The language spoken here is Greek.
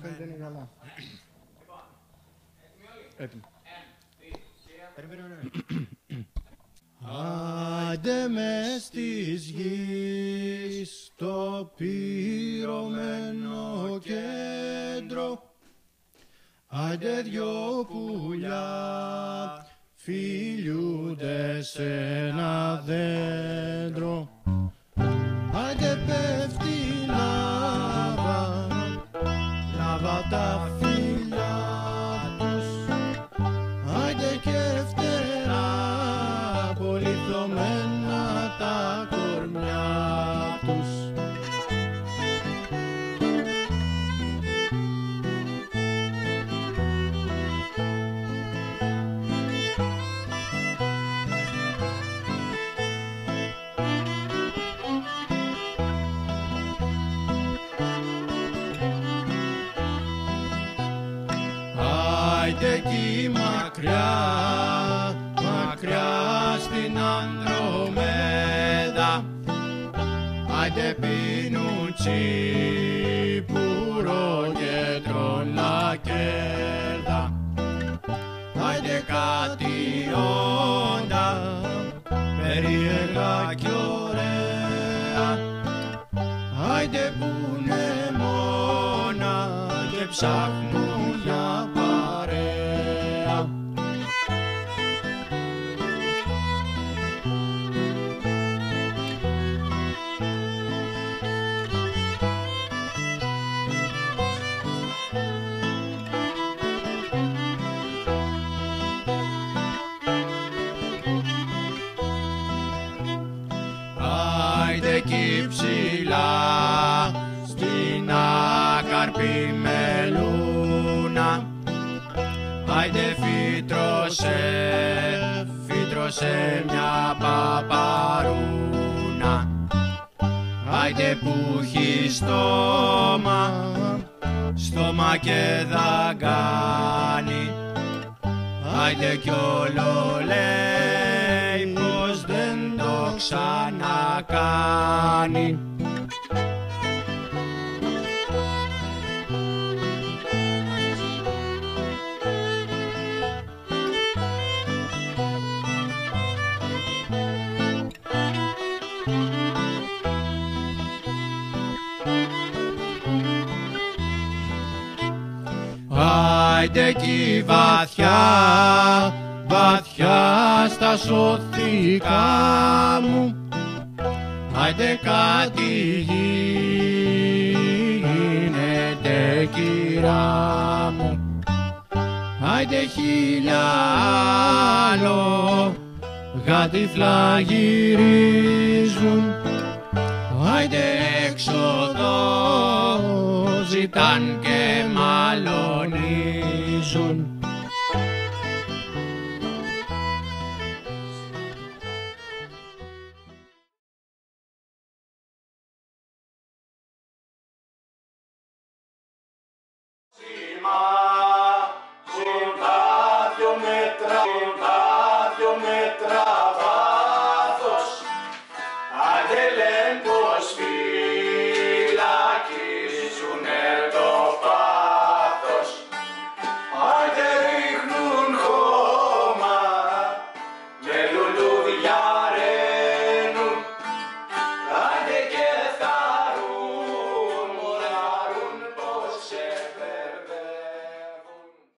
φαίνεται είναι καλά. Έτοιμο. Άντε μες της γης το πυρωμένο κέντρο, άντε δυο πουλιά φιλιούνται σε ένα δέντρο, άντε πέφτει λάβα, λάβα τα φιλιά τους, άντε και φτερά πολυθωμένα τα κορμιά τους. Άιντε εκεί μακριά, μακριά στην Ανδρομέδα, άιντε πίνουν τσίπουρο και τρων λακέρδα, άιντε κάτι όντα περίεργα κι ωραία, άιντε πούνε μόνα και ψάχνουν για παρέα. Άιντε εκεί ψηλά στην άκαρπη μελούνα, άιντε φύτρωσε μια παπαρούνα, άιντε που έχει στόμα και δαγκάνει, άιντε κι όλο λέει πως δεν το ξανακάνει. Άιντε εκεί βαθιά, βαθιά στα σωθικά μου, άιντε κάτι γίνεται κυρά μου, άιντε χίλια άλλο γάτυφλα γυρίζουν, άιντε έξοδο ζητάν και μαλωνίζουν. Ρίχνουν χώμα με λουλούδια ρε